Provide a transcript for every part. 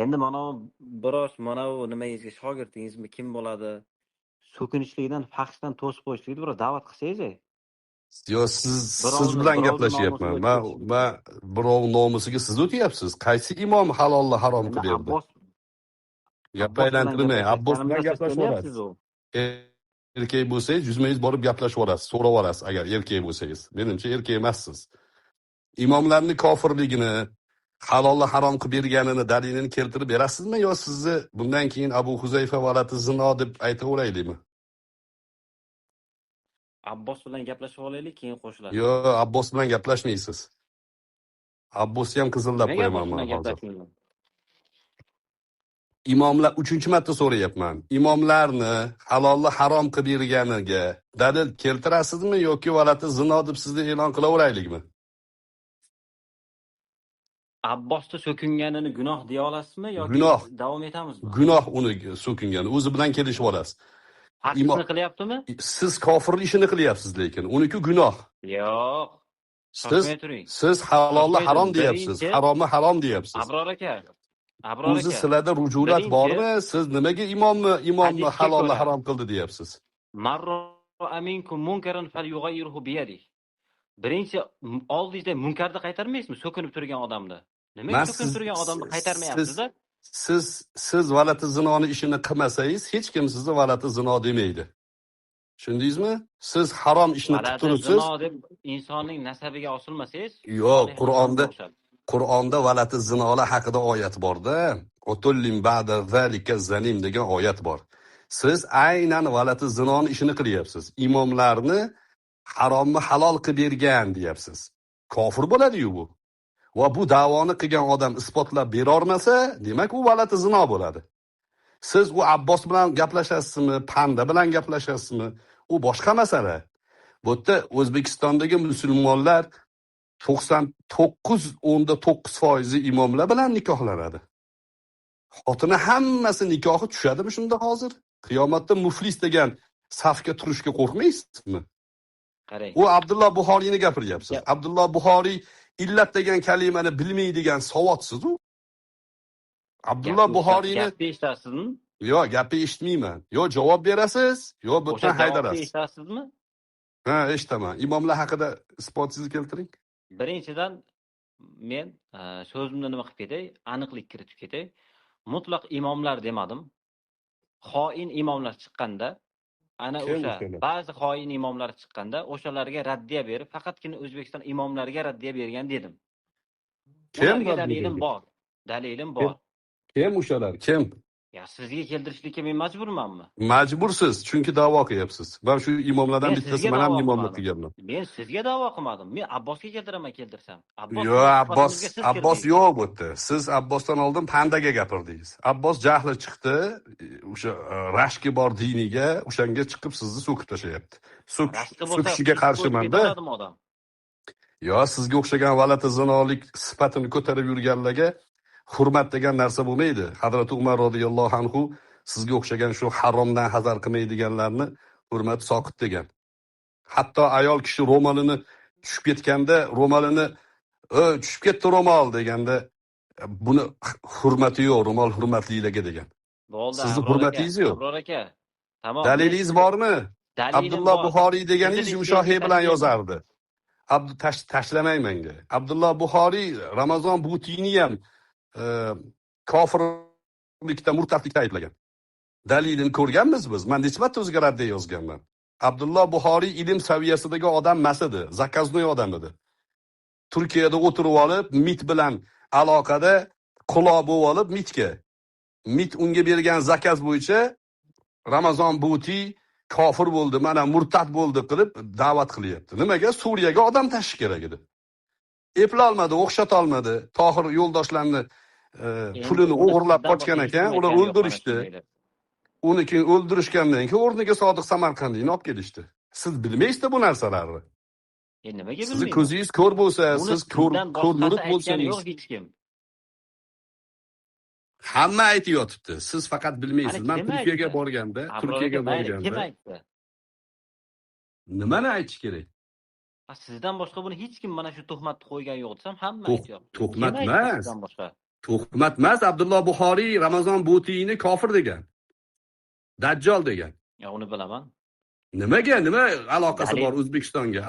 Endi mana biroz mana bu nimangizga shogirdingizmi kim bo'ladi? So'kinishlikdan, fahshdan to'sib qo'yishlikni biroz da'vat qilsangiz. Yo, siz bilan Birovni gaplashyapman. nomusiga o'tib ketishlikka. Man birov nomusiga siz o'tyapsiz. Qaysi imom halolni harom Endi qilib berdi? Gapni Abbos bilan aylantirmang. Abbos bilan gaplashayotganimizda siz gaplashib kelyapsiz olasiz. u. Erkak bo'lsangiz, yuzma-yuz borib gaplashib olasiz, so'rab olasiz agar erkak bo'lsangiz. Menimcha erkak emassiz. Imomlarning kofirligini, halolni harom qilib berganini dalilini keltirib berasizmi yo sizni bundan keyin Abu Huzayfa valati zino deb aytaveraylikmi? Abbos bilan gaplashib olaylik, keyin qo'shilasiz. Yo, Abbos bilan gaplashmaysiz. Abbosni ham qizillab Nimaga qo'yaman Abbos men bilan hozir. gaplashmayman? Imomlar 3-marta so'rayapman. Imomlarni halolni harom qilib berganiga dalil keltirasizmi yoki valati zino deb sizni e'lon qilaveraylikmi? Abbosni so'kinganini gunoh deya olasizmi yoki Gunoh. davom etamizmi? Gunoh uni so'kingani. O'zi bilan kelishib olasiz. Faxsni qilyaptimi? Siz kofir ishini qilyapsiz lekin. Uniki gunoh. Yo'q. Siz Shoshmay turing. halolni Shoshmay harom turing. deyapsiz. Birinchi- Haromni harom deyapsiz. Abror aka. O'zi sizlarda rujulat bormi? Siz nimaga imomni Hadisga halolni ko'ra. harom qildi deyapsiz? Marro aminkum munkaran falyughayyirhu bi yadihi. Birinchi oldingizda munkarni qaytarmaysizmi? So'kinib turgan odamni. Nimaga so'kinib turgan odamni qaytarmayapsiz-da? Siz valati zinoni ishini qilmasangiz, hech kim sizni valati zino demaydi. Tushundingizmi? Siz harom ishni qilib turibsiz. Zino deb insonning nasabiga osilmasangiz, Yo'q, Qur'onda valati zinolar haqida oyat borda. Otullim ba'da zalika zanim degan oyat bor. Siz aynan valati zinoni ishini qilyapsiz. Imomlarni haromni halol qilib bergan deyapsiz. Kofir bo'ladi-yu bu. Va bu da'voni qilgan odam isbotlab bera olmasa, demak u valati zino bo'ladi. Siz u Abbos bilan gaplashasizmi, Panda bilan gaplashasizmi? U boshqa masala. Bu yerda O'zbekistondagi musulmonlar 99.9% imomlar bilan nikohlanadi. Xotini hammasi nikohi tushadimi shunda hozir? Qiyomatda muflis degan safga turishga qo'rqmaysizmi? Qarang. U Abdulloh Buxoriyni gapiryapsiz. Abdulloh Buxoriy illat degan kalimani bilmaydigan savodsiz u. Abdulloh Buxoriyni gapni eshitasizmi? Yo'q, gapni eshitmayman. Yo javob berasiz, yo butun haydarasiz. Eshitasizmi? Ha, eshitaman. Imomlar haqida isbotingizni keltiring. Birinchidan men so'zimni nima qilib ketay, aniqlik kiritib ketay. Mutlaq imomlar demadim. Xoin imomlar chiqqanda, ana o'sha ba'zi xoin imomlar chiqqanda, o'shalarga raddiya berib, faqatgina O'zbekiston imomlariga raddiya bergan dedim. Ularga dalilim bor. Dalilim bor. Kim o'shalar? Kim? Ya sizga keltirishlikka men majburmanmi? Majbursiz, chunki da'vo qilyapsiz. Men shu imomlardan bittasi men ham imomlik qilganman. Men sizga da'vo qilmadim. Men Abbosga keltirsam. Abbos yo'q bu yerda. Siz Abbosdan oldin Pandaga gapirdingiz. Abbos jahli chiqdi, o'sha rashki bor diniga, o'shanga chiqib sizni so'kib tashlayapti. So'kishiga qarshiman-da. Yo, sizga o'xshagan valati zinolik sifatini ko'tarib yurganlarga hurmat degan narsa bo'lmaydi. Hazrat Umar radhiyallohu anhu sizga o'xshagan shu haromdan hazar qilmaydiganlarni hurmat soqit degan. Hatto ayol kishi ro'molini tushib ketganda, ro'molini tushib ketdi ro'mol deganda, buni hurmati yo'q, ro'mol hurmatlilarga degan. Sizni hurmatingiz yo'q. Abror aka. Tamom. Dalilingiz bormi? Abdulloh Buxoriy deganingiz yumshoq he bilan yozardi. Tashlamang menga. Abdulloh Buxoriy Ramazon Butiyni ham kofirlikda, murtadlikda ayblagan. Dalilini ko'rganmiz biz. Men necha marta o'ziga raddiya yozganman. Abdulloh Buxoriy ilm saviyasidagi odam emas edi, zakaznoy odam edi. Turkiyada o'tirib olib, MIT bilan aloqada quloq bo'lib olib MITga. MIT unga bergan zakaz bo'yicha Ramazon Butiy kofir bo'ldi, mana murtad bo'ldi qilib da'vat qilyapti. Nimaga? Suriyaga odam tashish kerak edi. Eplolmadi, o'xshata olmadi. Tohir yo'ldoshlarni pulini o'g'irlab qochgan ekan, ular o'ldirishdi. Uni keyin o'ldirishgandan keyin o'rniga Sodiq Samarqandiyni olib kelishdi. Siz bilmaysizda bu narsalarni. Nimaga bilmayman? Siz ko'zingiz ko'r bo'lsa, siz ko'rnurit bo'lsangiz. Yo'q hech kim. Hamma aytib yotibdi. Siz faqat bilmaysiz. Men Turkiyaga borganda, Kim aytdi? Nimani aytish kerak? Sizdan boshqa buni hech kim mana shu tuhmatni qo'ygan yo'q desam, hamma aytib. Tuhmat emas. Tuhmat emas, Abdulloh Buxoriy Ramazon Bo'tiyni kofir degan, dajjol degan. Ya uni bilaman. Nimaga? Nima aloqasi Dalil. bor O'zbekistonga?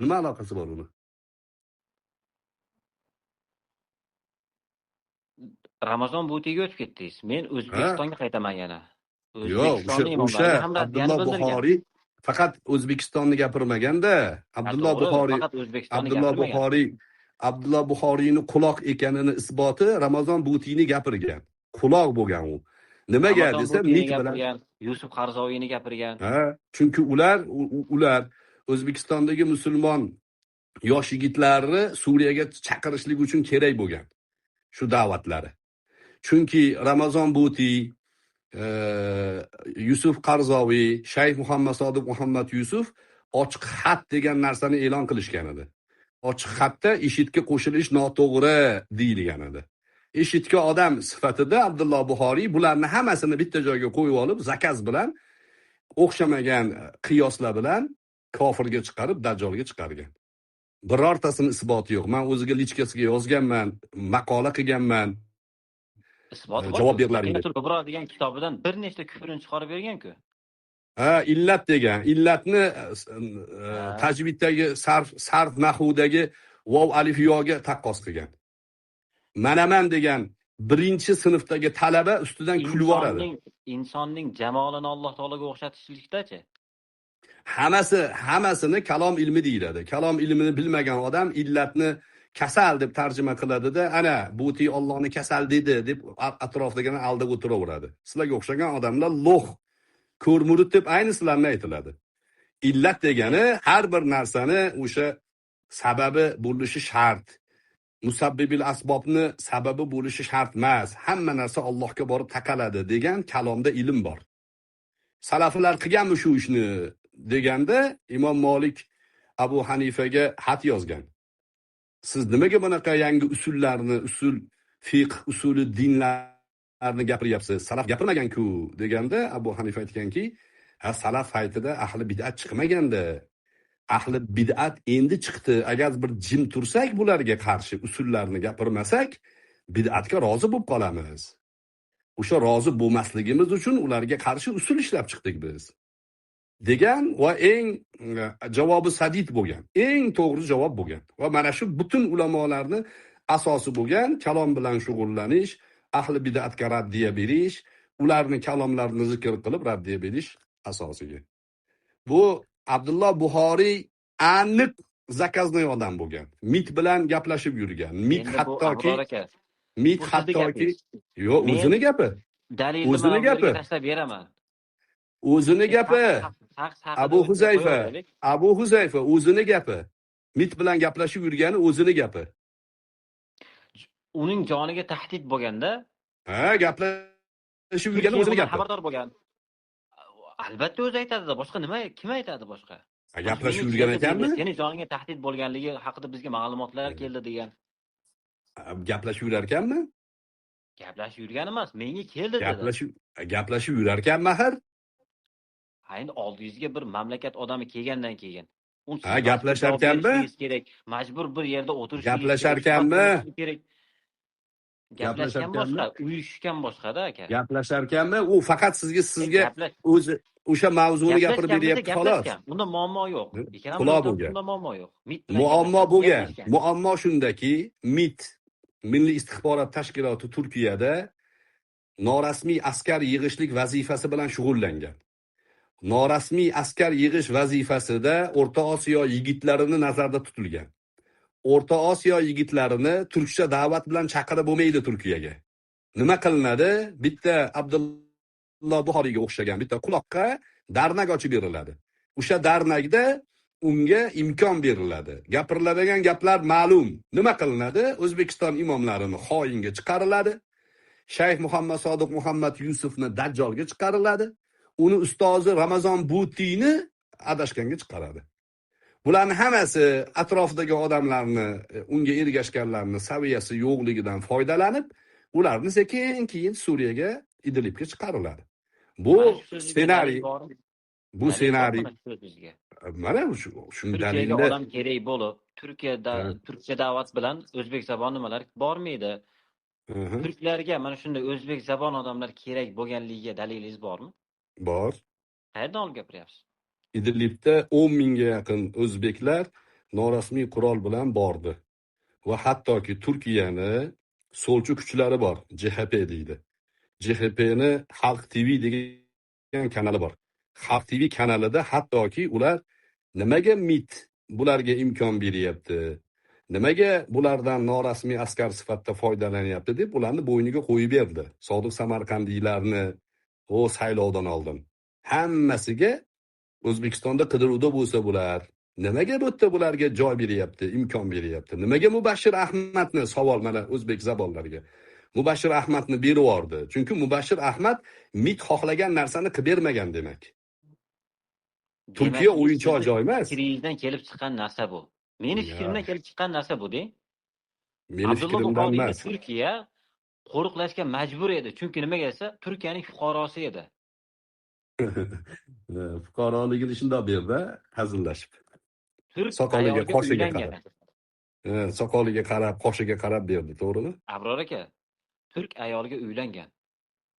Nima aloqasi bor uni? Ramazon Bo'tiyga o'tib ketdingiz. Men O'zbekistonga qaytaman yana. Yo'q, O'zbekistonning o'sha imomlariga ham Abdulloh radiyani bildirgan. Buxoriy faqat O'zbekistonni gapirmaganda, Abdulloh To'g'ri, Buxoriy faqat O'zbekistonni gapirmagan. Abdulloh Buxoriyni quloq ekanini isboti Ramazon Bo'tiyni gapirgan. Quloq bo'lgan u. Nimaga Ramazon desa, Bo'tiyni mit bilan. gapirgan, Yusuf Qarzoviyni gapirgan. Ha, chunki ular O'zbekistondagi musulmon yosh yigitlarni Suriyaga chaqirishlik uchun kerak bo'lgan. Shu da'vatlari. Chunki Ramazon Bo'tiy, Yusuf Qarzoviy, Shayx Muhammad Sodiq Muhammad Yusuf ochiq xat degan narsani e'lon qilishgan edi. Ochiq xatda IShIDga qo'shilish noto'g'ri deyilgan edi. IShIDga odam sifatida Abdulloh Buxoriy bularni hammasini bitta joyga qo'yib olib, zakaz bilan o'xshamagan qiyoslar bilan kofirga chiqarib, dajjolga chiqargan. Birortasini isboti yo'q. Men o'ziga lichkasiga yozganman, maqola qilganman. Isbot bor. Javob berlaring. Kubro degan kitobidan bir nechta kufrni chiqarib bergan-ku. Ha, illat degan. Illatni tajviddagi sarf nahvudagi vov alif yoga taqqos qilgan. Manaman degan birinchi sinfdagi talaba ustidan kulib yoradi. Insonning jamolini Alloh taologa o'xshatishlikdachi? Hammasini kalom ilmi deyiladi. Kalom ilmini bilmagan odam illatni kasal deb tarjima qiladi-da, ana Bo'tiy Allohni kasal dedi deb atrofdagini aldab o'tiraveradi. Sizlarga o'xshagan odamlar lo'x, ko'rmurid deb ayni sizlarni aytiladi. Illat degani har bir narsani o'sha sababi bo'lishi shart. Musabbibil asbobni sababi bo'lishi shart emas. Hamma narsa Allohga borib taqaladi degan kalomda ilm bor. Salaflar qilganmi shu ishni deganda Imom Malik Abu Hanifaga xat yozgan. Siz nimaga bunaqa yangi usullarni, fiqh usuli dinlarni gapiryapsiz? Salaf gapirmagan-ku deganda Abu Hanifa aytganki, salaf paytida ahli bid'at chiqmaganda, ahli bid'at endi chiqdi. Agar bir jim tursak bularga qarshi usullarni gapirmasak, bid'atga rozi bo'lib qolamiz. O'sha rozi bo'lmasligimiz uchun ularga qarshi usul ishlab chiqdik biz. Degan va eng javobi sadid bo'lgan, eng to'g'ri javob bo'lgan. Va mana shu butun ulamolarni asosi bo'lgan kalom bilan shug'ullanish, ahli bid'atga raddiya berish, ularning kalomlarini zikr qilib raddiya berish asosiga. Bu Abdulloh Buxoriy aniq zakaznoy odam bo'lgan. Mit bilan gaplashib yurgan. Mit hattoki yo'q, o'zini gapi. O'zini gapi. Tashlab beraman. O'zini gapi. Abu Huzayfa o'zini gapi. Mit bilan gaplashib yurgani o'zini gapi. Uning joniga tahdid bo'lganda, gaplashib yurgani o'zini gapi. Xabardor bo'lgan. Albatta o'zi aytadi, boshqa nima, kim aytadi boshqa? Gaplashib yurgan ekanmi? Seni joniga tahdid bo'lganligi haqida bizga ma'lumotlar keldi degan. Gaplashib yurar ekanmi? Gaplashib yurgan emas, menga keldi dedi. Gaplashib yurar ekanmi axir? Endi oldingizga bir mamlakat odami kelgandan keyin gaplashar ekanmi? Majbur bir yerda o'tirish gaplashar ekanmi? Gaplashgan boshqa, uyushgan boshqa-da aka. Gaplashar ekanmi? U faqat sizga o'zi o'sha mavzuni gapirib beryapti xolos. Bunda muammo yo'q. Bunda muammo yo'q. Muammo shundaki, MIT Milliy istixborot tashkiloti Turkiyada norasmiy askar yig'ishlik vazifasi bilan shug'ullangan. Norasmiy askar yig'ish vazifasida O'rta Osiyo yigitlarini nazarda tutilgan. O'rta Osiyo yigitlarini turkcha da'vat bilan chaqirib bo'lmaydi Turkiyaga. Nima qilinadi? Bitta Abdulloh Buxoriyga o'xshagan bitta quloqqa darnak ochib beriladi. O'sha darnakda unga imkon beriladi. Gapiriladigan gaplar ma'lum. Nima qilinadi? O'zbekiston imomlarini xoinga chiqariladi. Shayx Muhammad Sodiq Muhammad Yusufni dajjolga chiqariladi. Uni ustozi Ramazon Bo'tiyni adashganga chiqaradi. Bularning hammasi atrofdagi odamlarni, unga ergashganlarni saviyasi yo'qligidan foydalanib, ularni sekin-keyin Suriyaga, Idlibga chiqariladi. Bu ssenariy. Bu ssenariy. Mana shu dalilda odam kerak bo'lib, Turkiya da'vat bilan O'zbek zaboni nimalar bormaydi. Aha, Turklarga mana shunday o'zbek zabon odamlar kerak bo'lganligiga dalilingiz bormi? bor. Qayerdan olib gapiryapsiz? Idlibda 10 mingga yaqin o'zbeklar norasmiy qurol bilan bordi. Va hattoki Turkiyani so'lchi kuchlari bor, CHP deydi. CHPni Xalq TV degan kanali bor. Xalq TV kanalida hattoki ular nimaga MIT bularga imkon beryapti? Nimaga bulardan norasmiy askar sifatida foydalanyapti deb ularni bo'yniga qo'yib berdi. Sodiq Samarqandiylarni saylovdan oldin. Hammasiga O'zbekistonda qidiruvda bo'lsa bular, nimaga bu yerda bularga joy beryapti, imkon beryapti? Nimaga Mubashshir Ahmadni savol mana o'zbek zabonlariga. Mubashshir Ahmadni berib yubordi. Chunki Mubashshir Ahmad MIT xohlagan narsani qilib bermagan demak. Turkiya o'yinchoq joy emas. Fikringizdan kelib chiqqan narsa bu. Meni fikrimdan kelib chiqqan narsa bu-de. Meni fikrimdan emas. Turkiya qo'riqlashga majbur edi. Chunki nimaga desa, Turkiyaning fuqarosi edi. Fuqaroligini shundoq berdi, hazillashib. Turk Soqoliga, ayolga qoshiga uylangan. qarab. Soqoliga qarab, qoshiga qarab berdi, to'g'rimi? Abror aka, turk ayoliga uylangan.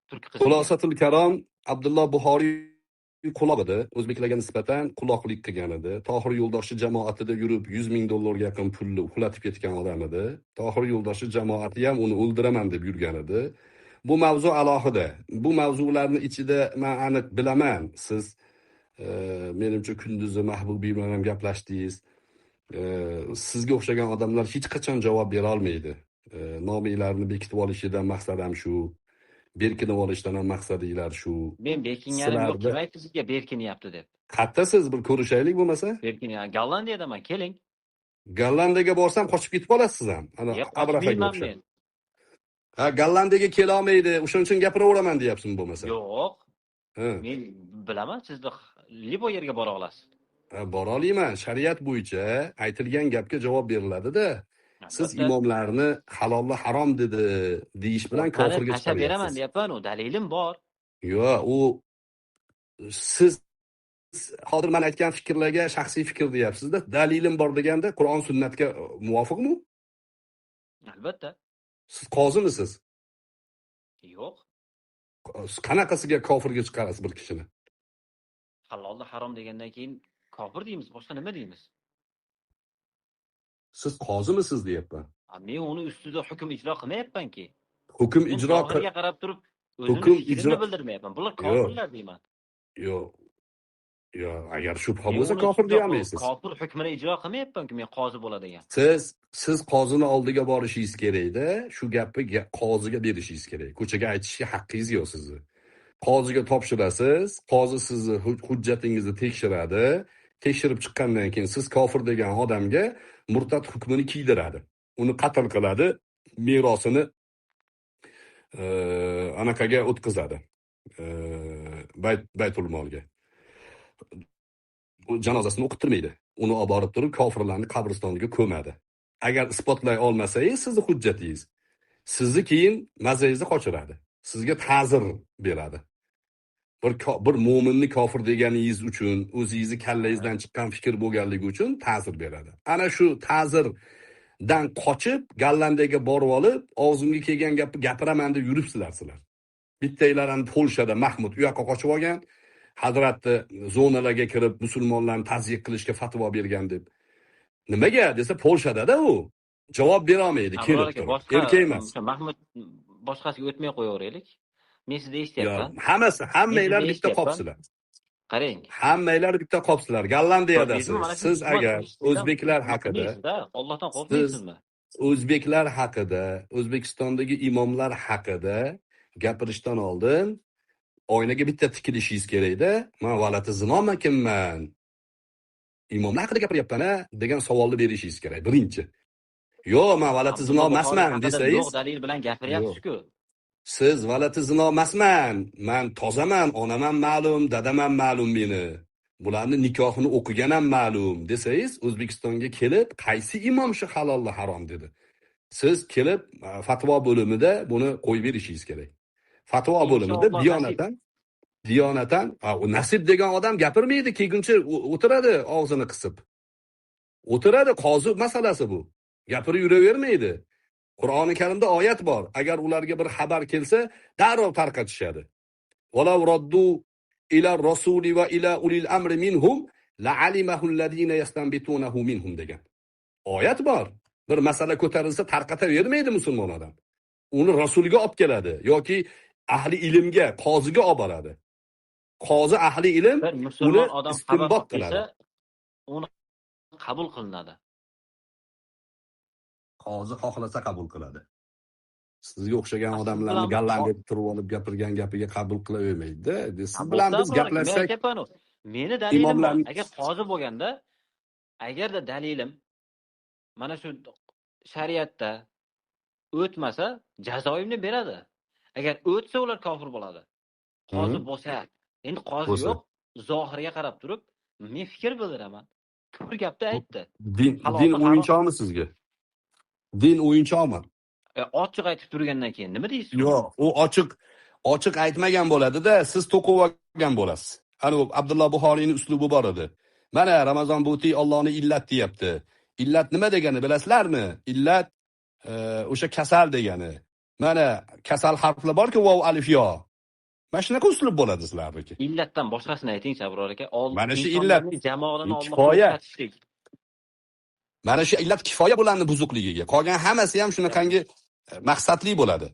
Turk qizi. Xulosatul Karom Abdulloh Buxoriy quloq edi, o'zbeklarga nisbatan quloqlik qilgan edi. Tohir Yo'ldoshchi jamoatida yurib 100 ming dollarga yaqin pulni uxlatib ketgan odam edi. Tohir Yo'ldoshchi jamoati ham uni o'ldiraman deb yurgan edi. Bu mavzu alohida. Bu mavzularning ichida men aniq bilaman. Siz menimcha kunduzi Mahbubiy bilan ham gaplashdingiz. Sizga o'xshagan odamlar hech qachon javob bera olmaydi. Nominglarni bekitib olishidan maqsad ham shu. Berkinib olishdan ham maqsadinglar shu. Men berkinganim yo'q, kim aytdi sizga berkinyapti deb. Qattasiz bir ko'rishaylik bo'lmasa? Berkinyapti. Gollandiyadaman, keling. Gollandiyaga borsam qochib ketib olasiz ham. Ana Abrahaga o'xshab. Ha, Gollandiyaga kela olmaydi, o'shaning uchun gapiraveraman deyapsizmi bo'lmasa? Yo'q. Men bilaman, siz libo yerga bora olasiz. Bora olaman. Shariat bo'yicha aytilgan gapga javob beriladi-da. Siz imomlarni halolli harom dedi deyish bilan kofirga chiqaryapsiz. Beraman deyapman, u dalilim bor. Yo'q, u siz hozir men aytgan fikrlarga shaxsiy fikr deyapsiz-da. Dalilim bor deganda Qur'on sunnatga muvofiqmi? Albatta. Siz qozimisiz? Yo'q. Qanaqasiga kofirga chiqarasiz bir kishini? Halolli harom degandan keyin kofir deymiz, boshqa nima deymiz? Siz qozimisiz deyapman. Men uni ustida hukm ijro qilmayapman-ki. Hukm ijro qilishga qarab turib hukm ijro bildirmayapman. Bular kofirlar deyman. Yo'q. Agar shubha bo'lsa kofir deyolmaysiz. Kofir hukmini ijro qilmayapman-ku men qozi bo'ladigan. Siz qozini oldiga borishingiz kerak-da, shu gapni qoziga berishingiz kerak. Ko'chaga aytishga haqqingiz yo'q sizni. Qoziga topshirasiz, qozi sizni hujjatingizni tekshiradi. Tekshirib chiqqandan keyin siz kofir degan odamga murtad hukmini kiydiradi. Uni qatl qiladi, merosini anaqaga o'tkazadi. Baytul molga. Janozasini o'qitirmaydi. Uni olib borib turib kofirlarning qabristoniga ko'madi. Agar isbotlay olmasangiz sizni hujjatingiz, sizni keyin mazangizni qochiradi. Sizga ta'zir beradi. Bir mo'minni kofir deganingiz uchun, o'zingizni kallangizdan chiqqan fikr bo'lganligi uchun ta'zir beradi. Ana shu ta'zirdan qochib, Gollandiyaga borib olib, og'zimga kelgan gapni gapiraman deb yuribsizlar sizlar. Bittaylar ham Polshada Mahmud u yoqqa qochib olgan, Hazratni zonalarga kirib musulmonlarni tazyiq qilishga fatvo bergan deb. Nimaga desa Polshada-da u. Javob bera olmaydi, kelib turib. Erkak emas. Mahmud boshqasiga o'tmay qo'yaveraylik. Men sizda eshityapman. Hammanglar bitta qopsizlar. Qarang. Hammanglar bitta qopsizlar. Gollandiyadasiz. Siz agar o'zbeklar haqida, Allohdan qo'rqmaysizmi? O'zbeklar haqida, O'zbekistondagi imomlar haqida gapirishdan oldin oynaga bitta tikilishingiz kerak-da. Men valati zinomakinman. Imomlar haqida gapiryapman-a degan savolni berishingiz kerak. Birinchi. Yo'q, men valati zino emasman desangiz, yo'q dalil bilan gapiryapsiz-ku. Siz valati zino emasman, men tozaman, onaman ma'lum, dadaman ma'lum meni. Bularni nikohini o'qigan ham ma'lum desangiz, O'zbekistonga kelib, qaysi imom shu halolli harom dedi? Siz kelib fatvo bo'limida buni qo'yib berishingiz kerak. Fatvo bo'limida Diyonatan, u Nasib degan odam gapirmaydi, kelguncha o'tiradi og'zini qisib. O'tiradi, qozi masalasi bu. Gapirib yuravermaydi. Qur'oni Karimda oyat bor. Agar ularga bir xabar kelsa, darrov tarqatishadi. Walau raddu ila rasuli va ila ulil amri minhum la'alimahu alladhina yastanbitunahu minhum degan. Oyat bor. Bir masala ko'tarilsa tarqatavermaydi musulmon odam. Uni rasulga olib keladi yoki ahli ilmga, qoziga olib boradi. Qozi ahli ilm Bir uni musulmon odam xabar istinbot olib kelsa, qiladi. uni qabul qilinadi. Qozi xohlasa qabul qiladi. Sizga o'xshagan Siz odamlarni bilan gallan deb turib olib gapirgan gapiga qabul qilavermaydi. Siz bilan biz men gaplashsak, aytyapman, meni dalilim bor. imomlarni Agar qozi bo'lganda, agarda dalilim mana shu shariatda o'tmasa, jazoimni beradi. Agar o'tsa ular kofir bo'ladi. Qozi bo'lsa, endi qozi bo'lsa. yo'q, zohirga qarab turib, men fikr bildiraman. Kufr gapni aytdi. Din o'yinchoqmi sizga? Din o'yinchoqmi? Ochiq aytib turgandan keyin nima deysiz? Yo'q, u ochiq aytmagan bo'ladi-da, siz to'qib olgan bo'lasiz. Ana Abdulloh Buxoriyning uslubi bor edi. Mana Ramazon Buti Allohni illat deyapti. Illat nima degani bilasizlarmi? Illat o'sha kasal degani. Mana kasal harflar bor-ku, vav alif yo. Mana shunaqa uslub bo'ladi sizlarniki. Illatdan boshqasini ayting, Sabror aka. Mana shu illat jamoatini kifoya. o'rgatishlik. Mana shu illat kifoya bularning buzuqligiga. Qolgan hammasi ham shunaqangi maqsadli bo'ladi.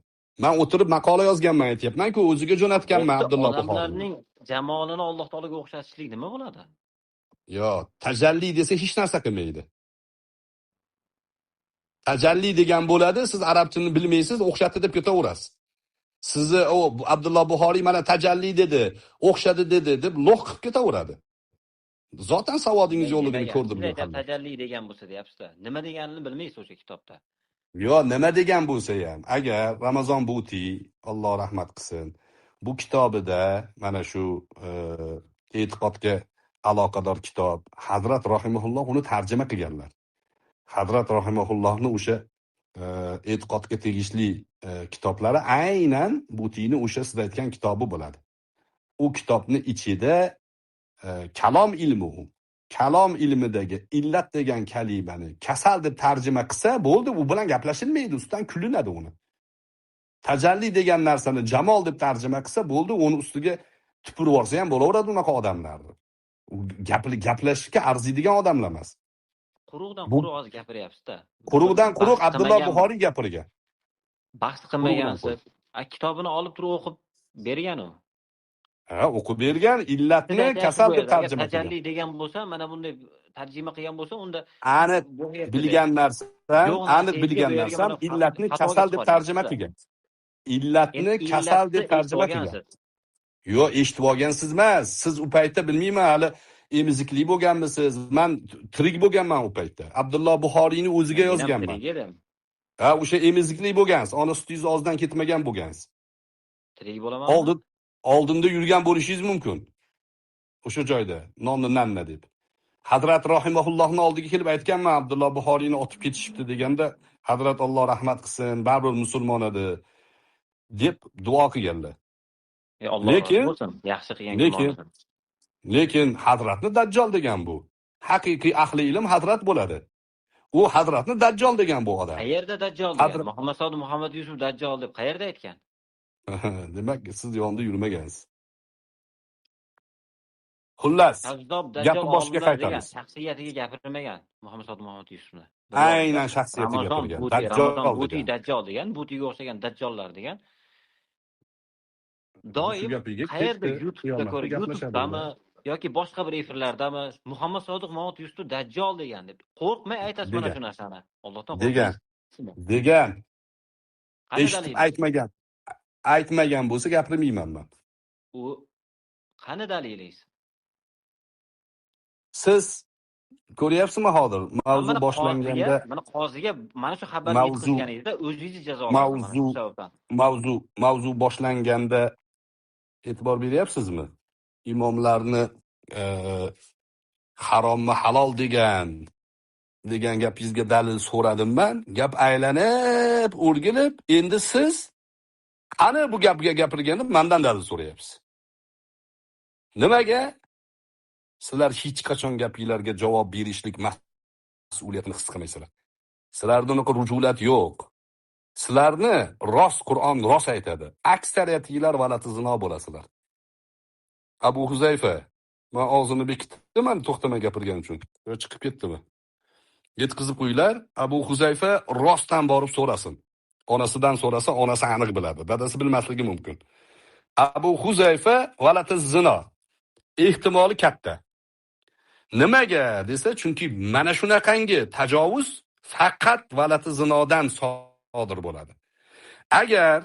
Men o'tirib maqola yozganman, aytayapman-ku, o'ziga jo'natganman Abdulloh Buxoriy. Odamlarning jamoatini Alloh taologa o'xshatishlik nima bo'ladi? Yo, tajalli desa hech narsa qilmaydi. Tajalli degan bo'ladi, siz arab tilini bilmaysiz, o'xshatdi deb ketaverasiz. Sizni Abdulloh Buxoriy mana tajalli dedi, o'xshadi dedi deb loq qilib ketaveradi. Zotan savodingiz yo'qligini ko'rdim men ham. Tajalli degan bo'lsa deyapsiz-da. Nima deganini bilmaysiz o'sha kitobda. Yo, nima degan bo'lsa ham, agar Ramazon Buti, Alloh rahmat qilsin, bu kitobida mana shu e'tiqodga aloqador kitob, Hazrat rahimahulloh uni tarjima qilganlar. Hazrat rahimahullohni o'sha e'tiqodga tegishli kitoblari aynan Butini o'sha siz aytgan kitobi bo'ladi. U kitobni ichida kalom ilmidagi illat degan kalimani kasal deb tarjima qilsa bo'ldi, u bilan gaplashilmaydi, ustidan kulinadi uni. Tajalli degan narsani jamol deb tarjima qilsa bo'ldi, uni ustiga tupurib olsa ham bo'laveradi unaqa odamlarni. U gaplashishga arziydigan odamlar emas. Quruqdan quruq hozir gapiryapsiz-da. Quruqdan quruq Abdulloh Buxoriy gapirgan. Bahs qilmagansiz. Kitobini olib turib o'qib bergan u. O'qib bergan, illatni kasal deb tarjima qilgan. Tajalli degan bo'lsa, mana bunday tarjima qilgan bo'lsa, unda aniq bilgan narsam illatni kasal deb tarjima qilgan. Illatni kasal deb tarjima qilgan. Yo'q, eshitib olgansiz emas. Siz u paytda bilmayman, hali emizikli bo'lganmisiz? Men tirik bo'lganman u paytda. Abdulloh Buxoriyni o'ziga yozganman. O'sha emizikli bo'lgansiz, ona sutingiz og'zidan ketmagan bo'lgansiz. Tirik bo'laman. Oldinda yurgan bo'lishingiz mumkin. O'sha joyda nonni nanna deb. Hazrat rahimahullohning oldiga kelib aytganman, Abdulloh Buxoriyni otib ketishibdi deganda, Hazrat Alloh rahmat qilsin, baribir musulmon edi deb duo qilganlar. Lekin Hazratni dajjal degan bu. Haqiqiy ahli ilm Hazrat bo'ladi. U Hazratni dajjal degan bu odam. Qayerda dajjal degan? Muhammad Sodiq Muhammad Yusuf dajjal deb qayerda aytgan? Demak, siz yonida yurmagansiz. Xullas, gapni boshqa qaytamiz. Shaxsiyatiga gapirmagan Muhammad Sodiq Muhammad Yusufni. Aynan shaxsiyatiga gapirgan. Dajjal degan, Butiga o'xshagan dajjollar degan. Doim qayerda YouTube'dami yoki boshqa bir efirlardami Muhammad Sodiq Muhammad Yusuf dajjal degan deb qo'rqmay aytasiz mana shu narsani. Allohdan degan. Eshitib aytmagan bo'lsa gapirmayman men. U qani dalilingiz? Siz ko'ryapsizmi hozir mavzu boshlanganda mana qoziga mana shu xabarni yetkazganingizda o'zingizni jazolanasiz. Mavzu boshlanganda e'tibor beryapsizmi? Imomlarni harommi halol degan gapingizga dalil so'radim men. Gap aylanib, o'rgilib, endi siz qani bu gapga gapirganda mendan dalil so'rayapsiz. Nimaga? Sizlar hech qachon gapingizlarga javob berishlik mas'uliyatini his qilmaysizlar. Sizlarda unaqa rujulat yo'q. Sizlarni Qur'on rost aytadi. Aksariyatinglar valati zino bo'lasizlar. Abu Huzayfa, men og'zini bekitdim, to'xtamay gapirgan uchun. Chiqib ketdimi? Yetkazib qo'yinglar, Abu Huzayfa rostdan borib so'rasin. Onasidan so'rasa, onasi aniq biladi. Dadasi bilmasligi mumkin. Abu Huzayfa valati zino ehtimoli katta. Nimaga desa, chunki mana shunaqangi tajovuz faqat valati zinodan sodir bo'ladi. Agar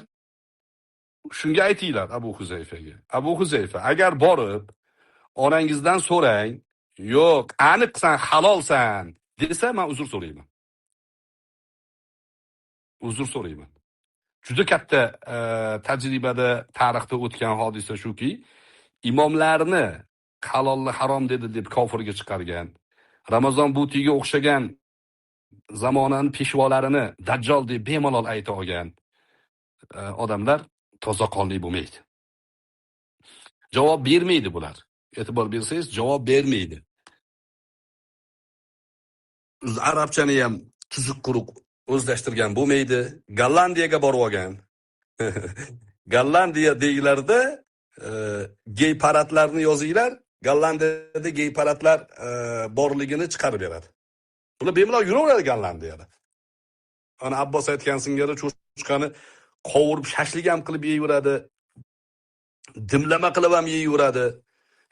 shunga aytinglar Abu Huzayfaga. Abu Huzayfa, agar borib onangizdan so'rang, yo'q, aniqsan, halolsan desa, men uzr so'rayman. Uzr so'rayman. Juda katta tajribada, tarixda o'tgan hodisa shuki, imomlarni halolni harom dedi deb kofirga chiqargan, Ramazon butiga o'xshagan zamonaning peshvolarini dajjal deb bemalol ayta olgan odamlar toza qonli bo'lmaydi. Javob bermaydi bular. E'tibor bersangiz, javob bermaydi. Arabchani ham tuzuq quruq o'zlashtirgan bo'lmaydi. Gollandiyaga borib olgan. Gollandiya deylarda gey paradlarni yozinglar. Gollandiyada gey paradlar borligini chiqarib beradi. Bular bemalol yuraveradi Gollandiyada. Ana Abbos aytgan singari cho'chqani qovurib shashlik ham qilib yeyveradi. Dimlama qilib ham yeyveradi.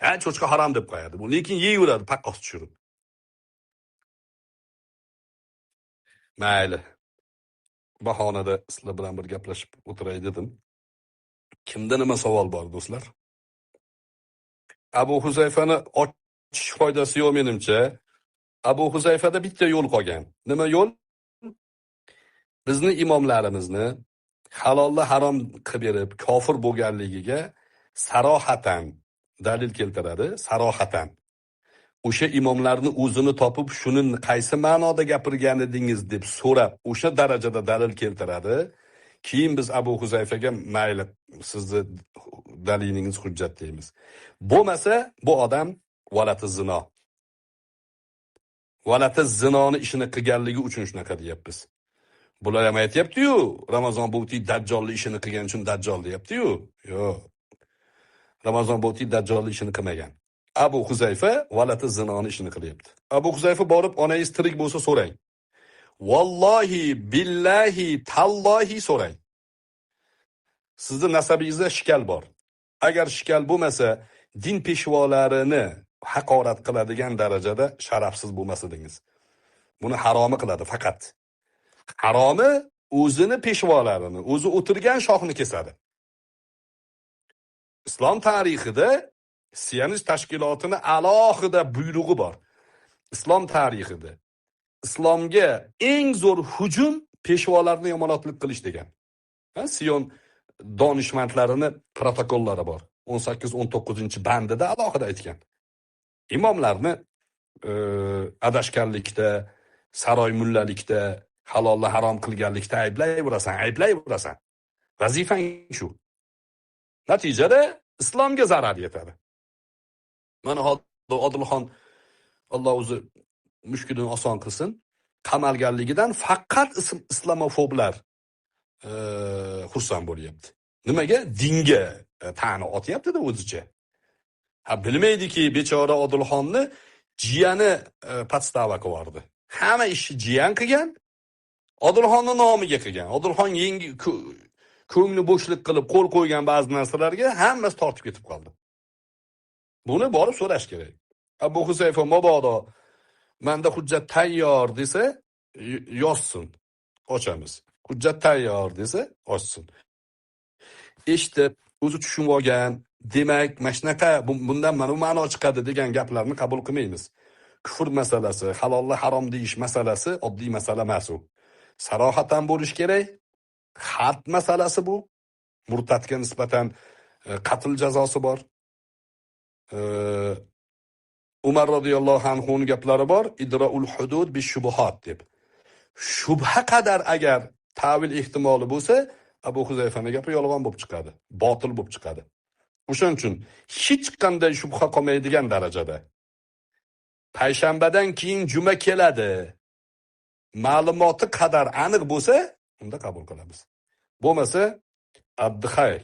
Ha, cho'chqa harom deb qo'yadi. Bu lekin yeyveradi paqqos tushirib. Mayli. Bahonada sizlar bilan bir gaplashib o'tiray dedim. Kimda nima savol bor do'stlar? Abu Huzayfani ochish foydasi yo'q menimcha. Abu Huzayfada bitta yo'l qolgan. Nima yo'l? Bizni imomlarimizni halolni harom qilib berib, kofir bo'lganligiga sarohatan dalil keltiradi, sarohatan. O'sha imomlarni o'zini topib, shuni qaysi ma'noda gapirgan edingiz deb so'rab, o'sha darajada dalil keltiradi. Keyin biz Abu Huzayfaga mayli, sizni dalilingiz hujjat deymiz. Bo'lmasa, bu odam valati zino. Valati zinoni ishini qilganligi uchun shunaqa deyapmiz. Bular ham aytayapti-yu, Ramazon bo'ti dajjolli ishini qilgan uchun dajjol deyapti-yu. Yo'q. Ramazon bo'ti dajjolli ishini qilmagan. Abu Huzayfa valati zinoni ishini qilyapti. Abu Huzayfa borib, onangiz tirik bo'lsa so'rang. Vallohi, billahi, tallohi so'rang. Sizning nasabingizda shikal bor. Agar shikal bo'lmasa, din peshvolarini haqorat qiladigan darajada sharafsiz bo'lmasidingiz. Buni haromi qiladi faqat. Haromi o'zini peshvolarini, o'zi o'tirgan shoxni kesadi. Islom tarixida Siyonist tashkilotini alohida buyrug'i bor. Islom tarixida islomga eng zo'r hujum peshvolarni yomonotlik qilish degan. Siyon donishmandlarini protokollari bor. 18-19-bandida alohida aytgan. Imomlarni adashganlikda, saroy mullalikda, halolni harom qilganlikda ayblayverasan. Vazifang shu. Natijada islomga zarar yetadi. Mana Odilxon, Alloh o'zi mushkulini oson qilsin, qamalganligidan faqat islamofoblar xursand bo'lyapti. Nimaga? Dinga ta'ni otyapti-da o'zicha. Bilmaydiki, bechora Odilxonni jiyani podstava qilardi. Hamma ishni jiyan qilgan, Odilxonning nomiga qilgan. Odilxon yangi ko'ngli bo'shlik qilib qo'l qo'ygan ba'zi narsalarga hammasi tortib ketib qoldi. Buni borib so'rash kerak. Abu Huzayfa mabodo menda hujjat tayyor desa, yozsin. Ochamiz. Hujjat tayyor desa, ochsin. Eshitib, o'zi tushunib olgan, demak, mana shunaqa bundan mana bu ma'no chiqadi degan gaplarni qabul qilmaymiz. Kufr masalasi, halolni harom deyish masalasi oddiy masala emas u. Sarohatan bo'lish kerak. Xat masalasi bu. Murtadga nisbatan qatl jazosi bor. Umar radhiyallohu anhuning gaplari bor, idraul hudud bi shubuhat deb. Shubha qadar agar ta'vil ehtimoli bo'lsa, Abu Huzayfaning gapi yolg'on bo'lib chiqadi, botil bo'lib chiqadi. O'shaning uchun hech qanday shubha qolmaydigan darajada payshanbadan keyin juma keladi. Ma'lumoti qadar aniq bo'lsa, unda qabul qilamiz. Bo'lmasa, Abduxayr